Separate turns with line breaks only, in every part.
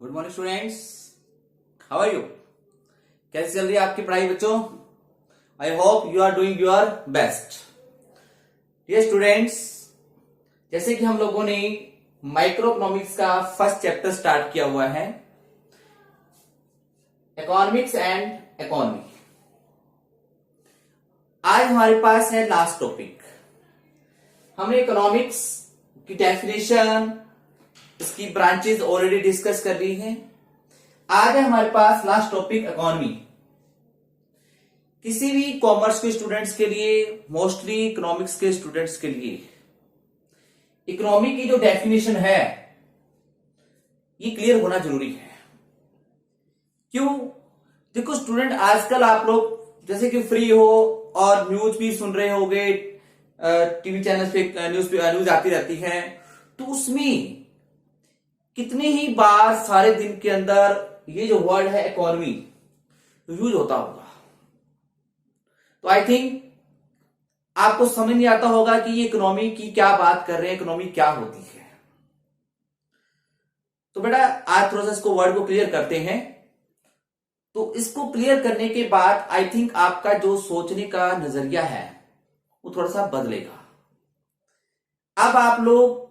Good morning students, how are you. कैसे चल रही है आपकी पढ़ाई बच्चों। I hope you are doing your best. Dear students, जैसे कि हम लोगों ने माइक्रो इकोनॉमिक्स का फर्स्ट चैप्टर स्टार्ट किया हुआ है, इकोनॉमिक्स एंड इकोनॉमी। आज हमारे पास है लास्ट टॉपिक। हमने इकोनॉमिक्स की डेफिनेशन, इसकी ब्रांचेस ऑलरेडी डिस्कस कर ली हैं। आज है हमारे पास लास्ट टॉपिक इकोनॉमी। किसी भी कॉमर्स के स्टूडेंट्स के लिए, मोस्टली इकोनॉमिक्स के स्टूडेंट्स के लिए इकोनॉमी की जो डेफिनेशन है ये क्लियर होना जरूरी है। क्यों? देखो स्टूडेंट, आजकल आप लोग जैसे कि फ्री हो और न्यूज भी सुन रहे होगे, टीवी चैनल पे न्यूज आती रहती है, तो उसमें कितनी ही बार सारे दिन के अंदर ये जो वर्ड है इकोनॉमी यूज होता होगा। तो आई थिंक आपको समझ नहीं आता होगा कि ये इकोनॉमी की क्या बात कर रहे हैं, इकोनॉमी क्या होती है। तो बेटा आज थोड़ा सा इसको वर्ड को क्लियर करते हैं। तो इसको क्लियर करने के बाद आई थिंक आपका जो सोचने का नजरिया है वो थोड़ा सा बदलेगा। अब आप लोग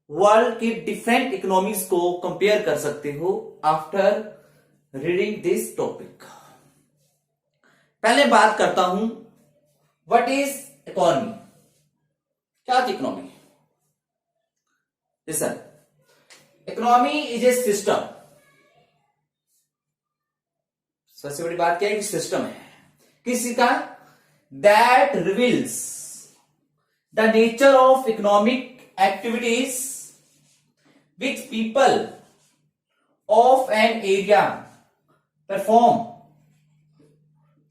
वर्ल्ड की डिफरेंट इकोनॉमीज को कंपेयर कर सकते हो आफ्टर रीडिंग दिस टॉपिक। पहले बात करता हूं व्हाट इज इकोनॉमी। क्या होती economy? Listen, economy is a system. सबसे बड़ी बात क्या है कि सिस्टम है किसी का, that reveals the nature of economic activities which people of an area perform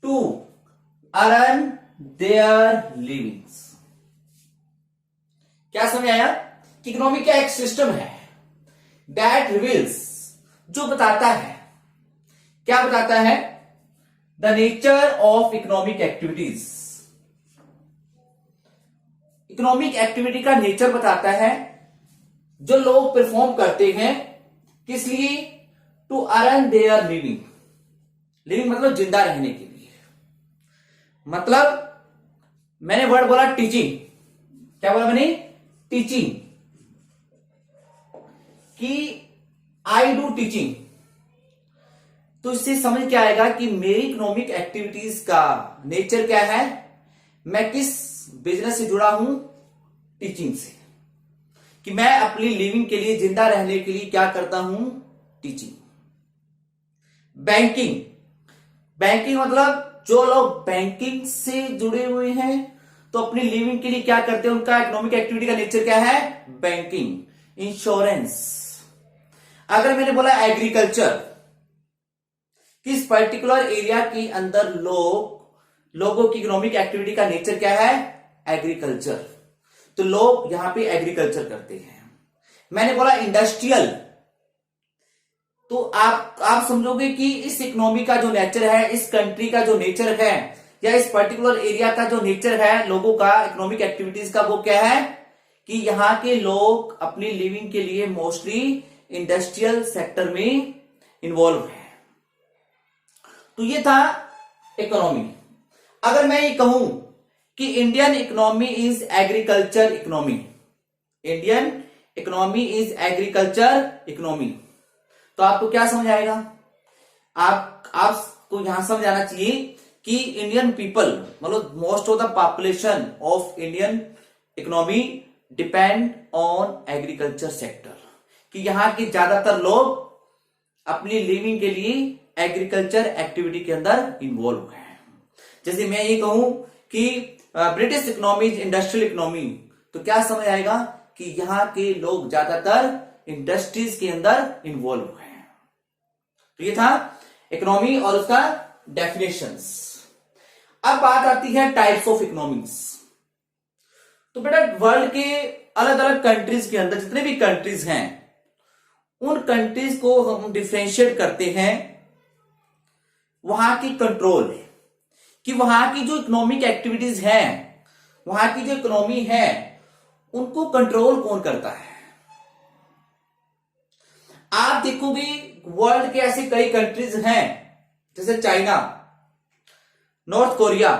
to earn their livings। क्या समझ आया कि इकोनॉमी क्या एक सिस्टम है that reveals, जो बताता है, क्या बताता है, the nature of economic activities। Economic activity का नेचर बताता है जो लोग परफॉर्म करते हैं, किस लिए, to earn their living. Living मतलब जिंदा रहने के लिए। मतलब मैंने वर्ड बोला टीचिंग। क्या बोला मैंने? टीचिंग। कि आई डू टीचिंग। तो इससे समझ क्या आएगा कि मेरी इकोनॉमिक एक्टिविटीज का नेचर क्या है, मैं किस बिजनेस से जुड़ा हूं, टीचिंग से। कि मैं अपनी लिविंग के लिए, जिंदा रहने के लिए क्या करता हूं, टीचिंग। बैंकिंग, बैंकिंग मतलब जो लोग बैंकिंग से जुड़े हुए हैं तो अपनी लिविंग के लिए क्या करते हैं, उनका इकोनॉमिक एक्टिविटी का नेचर क्या है, बैंकिंग। इंश्योरेंस। अगर मैंने बोला एग्रीकल्चर, किस पर्टिकुलर एरिया के अंदर लोगों की इकोनॉमिक एक्टिविटी का नेचर क्या है, एग्रीकल्चर, तो लोग यहां पे एग्रीकल्चर करते हैं। मैंने बोला इंडस्ट्रियल, तो आप समझोगे कि इस इकोनॉमी का जो नेचर है, इस कंट्री का जो नेचर है, या इस पर्टिकुलर एरिया का जो नेचर है लोगों का इकोनॉमिक एक्टिविटीज का, वो क्या है कि यहां के लोग अपनी लिविंग के लिए मोस्टली इंडस्ट्रियल सेक्टर में इन्वॉल्व है। तो ये था इकोनॉमी। अगर मैं ये कहूं कि Indian economy is agriculture economy, Indian economy is agriculture economy, तो आपको क्या समझ आएगा? आपको यहां समझ आना चाहिए कि इंडियन पीपल, मतलब most of the population of Indian economy depend on agriculture sector. कि यहां के ज्यादातर लोग अपनी लिविंग के लिए एग्रीकल्चर एक्टिविटी के अंदर इन्वॉल्व हैं। जैसे मैं ये कहूं कि ब्रिटिश इकोनॉमी इंडस्ट्रियल इकोनॉमी, तो क्या समझ आएगा कि यहां के लोग ज्यादातर इंडस्ट्रीज के अंदर इन्वॉल्व हैं। तो ये था इकोनॉमी और उसका डेफिनेशंस। अब बात आती है टाइप्स ऑफ इकोनॉमीज। तो बेटा वर्ल्ड के अलग अलग कंट्रीज के अंदर जितने भी कंट्रीज हैं, उन कंट्रीज को हम डिफरेंशिएट करते हैं वहां की कंट्रोल, कि वहां की जो इकोनॉमिक एक्टिविटीज हैं, वहां की जो इकोनॉमी है, उनको कंट्रोल कौन करता है। आप देखोगे वर्ल्ड के ऐसे कई कंट्रीज हैं जैसे चाइना, नॉर्थ कोरिया।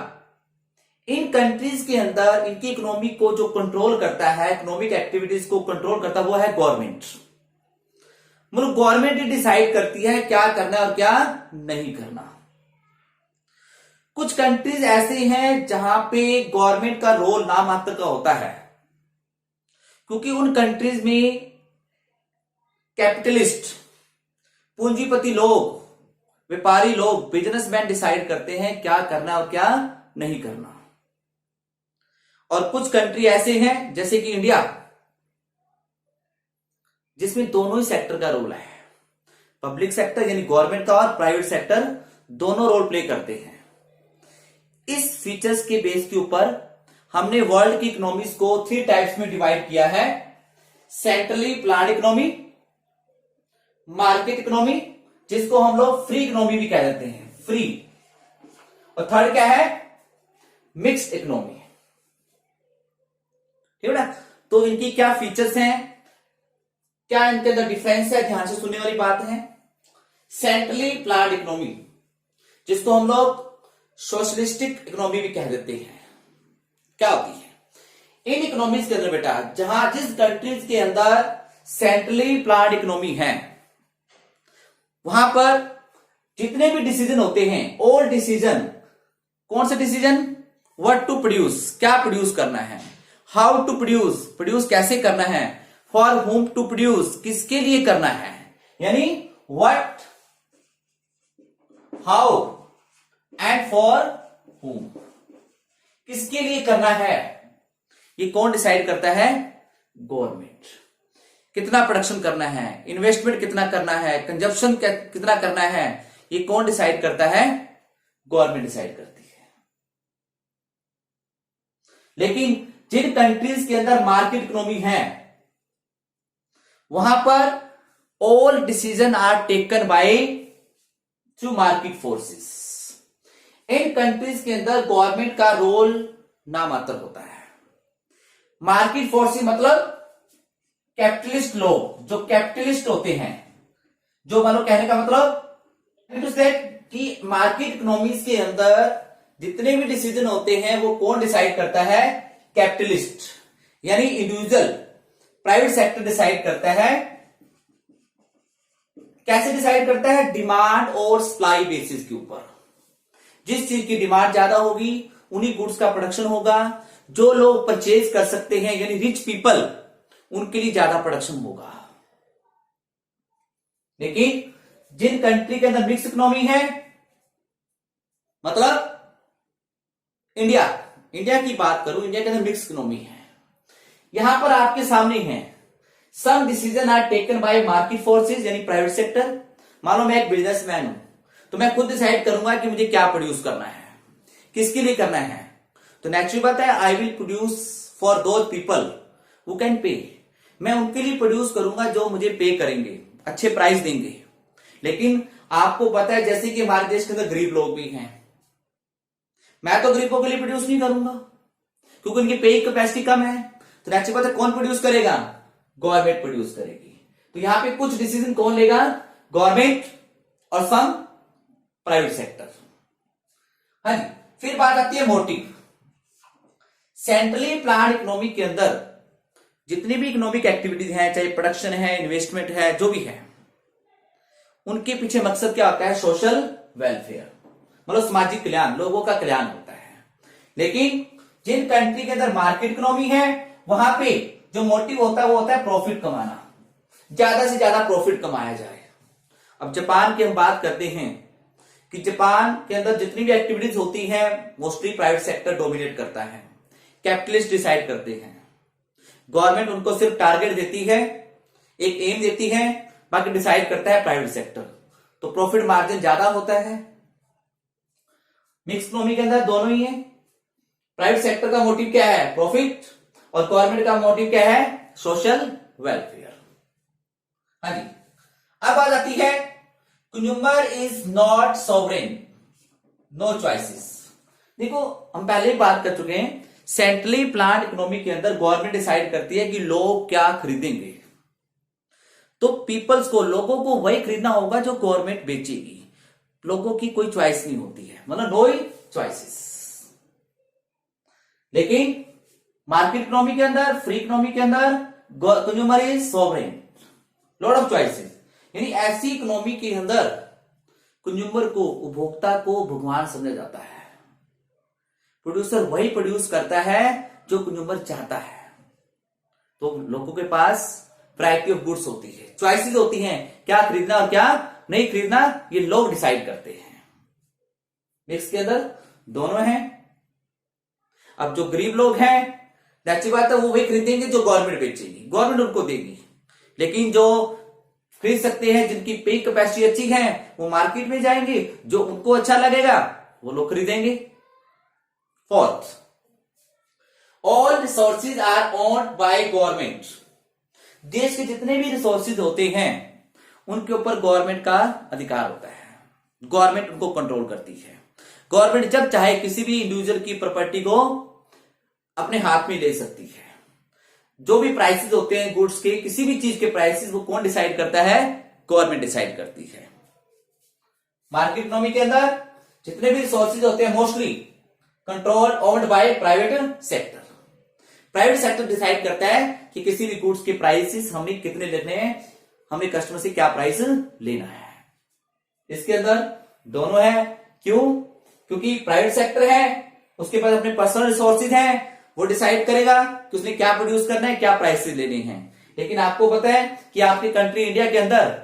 इन कंट्रीज के अंदर इनकी इकोनॉमी को जो कंट्रोल करता है, इकोनॉमिक एक्टिविटीज को कंट्रोल करता है, वो है गवर्नमेंट। मतलब गवर्नमेंट ही डिसाइड करती है क्या करना है और क्या नहीं करना। कुछ कंट्रीज ऐसे हैं जहां पे गवर्नमेंट का रोल नामात्र का होता है, क्योंकि उन कंट्रीज में कैपिटलिस्ट, पूंजीपति लोग, व्यापारी लोग, बिजनेसमैन डिसाइड करते हैं क्या करना और क्या नहीं करना। और कुछ कंट्री ऐसे हैं जैसे कि इंडिया, जिसमें दोनों ही सेक्टर का रोल है। पब्लिक सेक्टर यानी गवर्नमेंट का और प्राइवेट सेक्टर दोनों रोल प्ले करते हैं। इस फीचर्स के बेस के ऊपर हमने वर्ल्ड की इकोनॉमीज को 3 टाइप्स में डिवाइड किया है। Centrally planned economy, market economy, जिसको हम लोग फ्री इकोनॉमी भी कह देते हैं, फ्री, और थर्ड क्या है, मिक्स्ड इकोनॉमी। ठीक है ना। तो इनकी क्या फीचर्स हैं, क्या इनके अंदर डिफरेंस है, ध्यान से सुनने वाली बात है। सेंट्रली प्लान्ड इकोनॉमी, जिसको हम लोग सोशलिस्टिक इकोनॉमी भी कह देते हैं, क्या होती है इन इकोनॉमीज के अंदर बेटा, जहां जिस कंट्रीज के अंदर सेंट्रली प्लान्ड इकोनॉमी है, वहां पर जितने भी डिसीजन होते हैं, ऑल डिसीजन, कौन से डिसीजन, व्हाट टू प्रोड्यूस, क्या प्रोड्यूस करना है, हाउ टू प्रोड्यूस, प्रोड्यूस कैसे करना है, फॉर होम टू प्रोड्यूस, किसके लिए करना है, यानी what, how and for home, किसके लिए करना है, ये कौन डिसाइड करता है, गवर्नमेंट। कितना प्रोडक्शन करना है, इन्वेस्टमेंट कितना करना है, कंजप्शन कितना करना है, ये कौन डिसाइड करता है, गवर्नमेंट डिसाइड करती है। लेकिन जिन कंट्रीज के अंदर मार्केट इकोनॉमी है, वहां पर all decision are taken by through market forces. इन कंट्रीज के अंदर गवर्नमेंट का रोल नामात्र होता है। मार्केट फोर्सेस मतलब कैपिटलिस्ट लोग, जो कैपिटलिस्ट होते हैं, जो मानो कहने का मतलब कि मार्केट इकोनॉमीज के अंदर जितने भी डिसीजन होते हैं वो कौन डिसाइड करता है, कैपिटलिस्ट, यानी इंडिविजुअल, प्राइवेट सेक्टर डिसाइड करता है। कैसे डिसाइड करता है, डिमांड और सप्लाई बेसिस के ऊपर। जिस चीज की डिमांड ज्यादा होगी उन्हीं गुड्स का प्रोडक्शन होगा, जो लोग परचेज कर सकते हैं यानी रिच पीपल, उनके लिए ज्यादा प्रोडक्शन होगा। लेकिन जिन कंट्री के अंदर मिक्स इकोनॉमी है, मतलब इंडिया की बात करूं, इंडिया के अंदर मिक्स इकोनॉमी है, यहां पर आपके सामने है some decision are taken by market forces यानी प्राइवेट सेक्टर। मान लो मैं एक बिजनेसमैन हूं, तो मैं खुद डिसाइड करूंगा कि मुझे क्या प्रोड्यूस करना है, किसके लिए करना है। तो नेचुरल बात है, I will produce for those people who can pay. मैं उनके लिए प्रोड्यूस करूंगा जो मुझे पे करेंगे, अच्छे प्राइस देंगे। लेकिन आपको पता है जैसे कि हमारे देश के अंदर गरीब लोग भी हैं, मैं तो गरीबों के लिए प्रोड्यूस नहीं करूंगा क्योंकि उनकी पे कैपेसिटी कम है। तो नेचुरल बात है, कौन प्रोड्यूस करेगा, गवर्नमेंट प्रोड्यूस करेगी। तो यहां पे कुछ डिसीजन कौन लेगा, गवर्नमेंट और सम प्राइवेट सेक्टर। हाँ जी, फिर बात आती है मोटिव। सेंट्रली प्लान्ड इकोनॉमी के अंदर जितनी भी इकोनॉमिक एक्टिविटीज हैं, चाहे प्रोडक्शन है, इन्वेस्टमेंट है, जो भी है, उनके पीछे मकसद क्या होता है, सोशल वेलफेयर, मतलब सामाजिक कल्याण, लोगों का कल्याण होता है। लेकिन जिन कंट्री के अंदर मार्केट इकोनॉमी है, वहां पे जो मोटिव होता है वो होता है प्रॉफिट कमाना, ज्यादा से ज्यादा प्रॉफिट कमाया जाए। अब जापान की हम बात करते हैं कि जापान के अंदर जितनी भी एक्टिविटीज होती हैं मोस्टली प्राइवेट सेक्टर डोमिनेट करता है, कैपिटलिस्ट डिसाइड करते हैं। गवर्नमेंट उनको सिर्फ टारगेट देती है, एक एम देती है, बाकी डिसाइड करता है प्राइवेट सेक्टर। तो प्रॉफिट मार्जिन ज्यादा होता है। मिक्स इकोनॉमी के अंदर दोनों ही है, प्राइवेट सेक्टर का मोटिव क्या है, प्रॉफिट, और गवर्नमेंट का मोटिव क्या है, सोशल वेलफेयर। हाँ जी, अब बात आती है consumer is not sovereign, no choices. देखो हम पहले ही बात कर चुके हैं, सेंट्रली प्लान्ड इकोनॉमी के अंदर गवर्नमेंट डिसाइड करती है कि लोग क्या खरीदेंगे। तो पीपल्स को, लोगों को वही खरीदना होगा जो गवर्नमेंट बेचेगी। लोगों की कोई चॉइस नहीं होती है, मतलब नो चॉइसेस। लेकिन मार्केट इकोनॉमी के अंदर, फ्री इकोनॉमी के अंदर consumer is sovereign, lot of choices. यानी ऐसी इकोनॉमी के अंदर कंज्यूमर को, उपभोक्ता को भगवान समझा जाता है। प्रोड्यूसर वही प्रोड्यूस करता है जो कंज्यूमर चाहता है। तो लोगों के पास वैरायटी ऑफ गुड्स होती है, चॉइसेस होती हैं, क्या खरीदना और क्या नहीं खरीदना ये लोग डिसाइड करते हैं। मिक्स के अंदर दोनों हैं। अब जो गरीब लोग हैं, अच्छी बात है, वो वही खरीदेंगे जो गवर्नमेंट बेचेगी, गवर्नमेंट उनको देगी। लेकिन जो खरीद सकते हैं, जिनकी पेइंग कैपेसिटी अच्छी है, वो मार्केट में जाएंगे, जो उनको अच्छा लगेगा वो लोग खरीदेंगे। Fourth, all resources are owned by government. देश के जितने भी रिसोर्सेज होते हैं उनके ऊपर गवर्नमेंट का अधिकार होता है, गवर्नमेंट उनको कंट्रोल करती है। गवर्नमेंट जब चाहे किसी भी इंडिविजुअल की प्रॉपर्टी को अपने हाथ में ले सकती है। जो भी प्राइसेस होते हैं गुड्स के, किसी भी चीज के प्राइसेस, वो कौन डिसाइड करता है? गवर्नमेंट डिसाइड करती है। मार्केट इकोनॉमी के अंदर जितने भी रिसोर्सेज होते हैं mostly control owned by private sector. Private sector decide करता है कि किसी भी गुड्स के प्राइसेस हमें कितने लेने हैं, हमें कस्टमर से क्या प्राइस लेना है। इसके अंदर दोनों है। क्यों? क्योंकि प्राइवेट सेक्टर है, उसके पास अपने पर्सनल रिसोर्सेज हैं, वो डिसाइड करेगा कि उसने क्या प्रोड्यूस करना है, क्या प्राइसेस लेने हैं। लेकिन आपको पता है कि आपकी कंट्री इंडिया के अंदर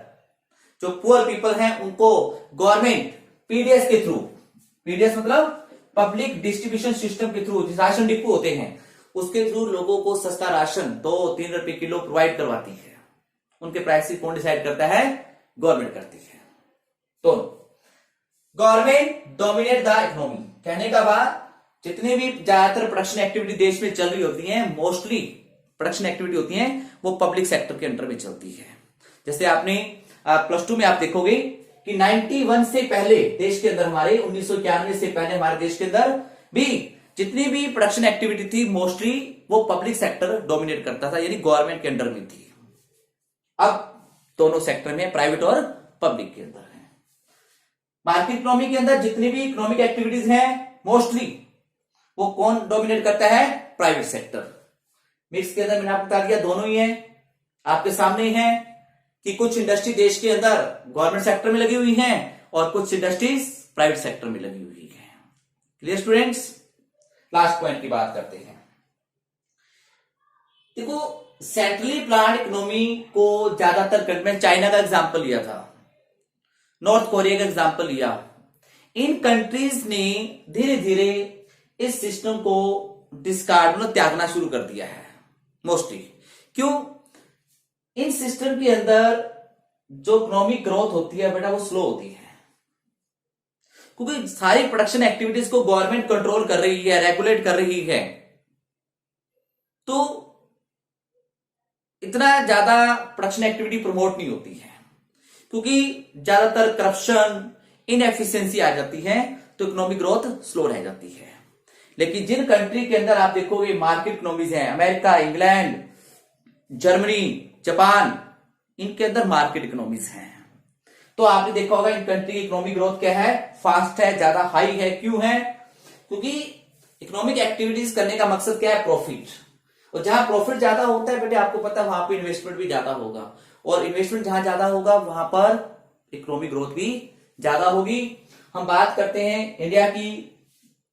जो पुअर पीपल हैं उनको गवर्नमेंट पीडीएस के थ्रू, पीडीएस मतलब पब्लिक डिस्ट्रीब्यूशन सिस्टम के थ्रू, राशन डिपो होते हैं, उसके थ्रू लोगों को सस्ता राशन 2-3 रुपए किलो प्रोवाइड करवाती है। उनके प्राइस कौन डिसाइड करता है? गवर्नमेंट करती है। तो गवर्नमेंट डोमिनेट द इकोनॉमी। कहने का बाद जितने भी ज्यादातर प्रोडक्शन एक्टिविटी देश में चल रही होती है, मोस्टली प्रोडक्शन एक्टिविटी होती है, वो पब्लिक सेक्टर के अंडर में चलती है। जैसे आपने +2 में आप देखोगे कि 91 से पहले देश के अंदर, हमारे 1991 से पहले हमारे देश के अंदर भी जितनी भी प्रोडक्शन एक्टिविटी थी मोस्टली वो पब्लिक सेक्टर डोमिनेट करता था, यानी गवर्नमेंट के अंडर में थी। अब दोनों सेक्टर में, प्राइवेट और पब्लिक के अंदर है। मार्केट इकोनॉमी के अंदर जितनी भी इकोनॉमिक एक्टिविटीज हैं मोस्टली वो कौन डोमिनेट करता है? Private sector. मिक्स के अंदर मैंने आपको बता दिया दोनों ही है, आपके सामने ही है कि कुछ इंडस्ट्री देश के अंदर गवर्नमेंट सेक्टर में लगी हुई हैं और कुछ इंडस्ट्रीज प्राइवेट सेक्टर में लगी हुई है। Clear students? लास्ट पॉइंट की बात करते हैं। देखो, सेंट्रली प्लान्ड इकोनॉमी को ज्यादातर कंट्री में, चाइना का एग्जांपल लिया था, नॉर्थ कोरिया का एग्जांपल लिया, इन कंट्रीज ने धीरे धीरे इस सिस्टम को डिस्कार्ड, मतलब त्यागना शुरू कर दिया है मोस्टली। क्यों? इन सिस्टम के अंदर जो इकोनॉमिक ग्रोथ होती है बेटा वो स्लो होती है, क्योंकि सारी प्रोडक्शन एक्टिविटीज को गवर्नमेंट कंट्रोल कर रही है, रेगुलेट कर रही है। तो इतना ज्यादा प्रोडक्शन एक्टिविटी प्रमोट नहीं होती है, क्योंकि ज्यादातर करप्शन, इनएफिशिएंसी आ जाती है, तो इकोनॉमिक ग्रोथ स्लो रह जाती है। लेकिन जिन कंट्री के अंदर आप देखोगे मार्केट इकोनॉमीज हैं, अमेरिका, इंग्लैंड, जर्मनी, जापान, इनके अंदर मार्केट इकोनॉमीज हैं, तो आपने देखा होगा इन कंट्री की इकोनॉमिक ग्रोथ क्या है? फास्ट है, ज्यादा हाई है। क्यों है? क्योंकि इकोनॉमिक एक्टिविटीज करने का मकसद क्या है? प्रॉफिट। और जहां प्रॉफिट ज्यादा होता है बेटे, आपको पता है वहां पर इन्वेस्टमेंट भी ज्यादा होगा, और इन्वेस्टमेंट जहां ज्यादा होगा वहां पर इकोनॉमिक ग्रोथ भी ज्यादा होगी। हम बात करते हैं इंडिया की,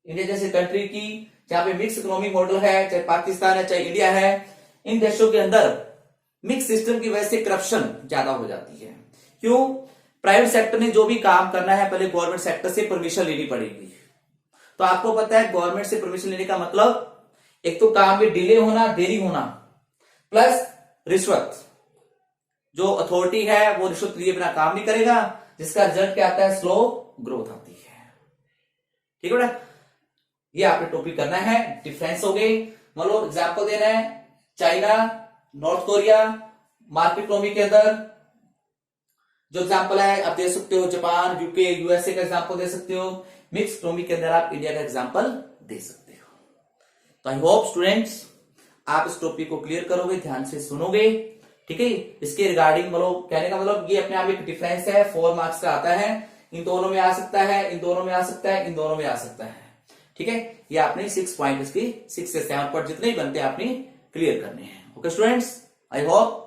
इंडिया जैसे कंट्री की, जहां पे मिक्स इकोनॉमिक मॉडल है, चाहे पाकिस्तान है चाहे इंडिया है, इन देशों के अंदर मिक्स सिस्टम की वजह से करप्शन ज्यादा हो जाती है। क्यों? प्राइवेट सेक्टर ने जो भी काम करना है पहले गवर्नमेंट सेक्टर से परमिशन लेनी पड़ेगी। तो आपको पता है गवर्नमेंट से परमिशन लेने का मतलब एक तो काम में डिले होना, देरी होना, प्लस रिश्वत। जो अथॉरिटी है वो रिश्वत लिए बिना काम नहीं करेगा, जिसका रिजल्ट क्या आता है? स्लो ग्रोथ आती है। ठीक है बेटा, ये आपने टॉपिक करना है। डिफरेंस हो गई, मतलब एग्जाम्पल देना है, China, north Korea, market economy के अंदर जो एग्जाम्पल है आप दे सकते हो, जापान, यूके, यूएसए का एग्जाम्पल दे सकते हो, मिक्स इकोनॉमी के अंदर आप इंडिया का एग्जाम्पल दे सकते हो। तो आई होप स्टूडेंट्स आप इस टॉपिक को क्लियर करोगे, ध्यान से सुनोगे, ठीक है। इसके रिगार्डिंग मतलब कहने का मतलब ये अपने आप एक डिफरेंस है, 4 मार्क्स का आता है। इन दोनों में आ सकता है, इन दोनों में आ सकता है, इन दोनों में आ सकता है। ठीक है, ये आपने 6 पॉइंट इसकी 6 से 7 पॉइंट जितने भी बनते हैं आपने क्लियर करने हैं। Okay students, I hope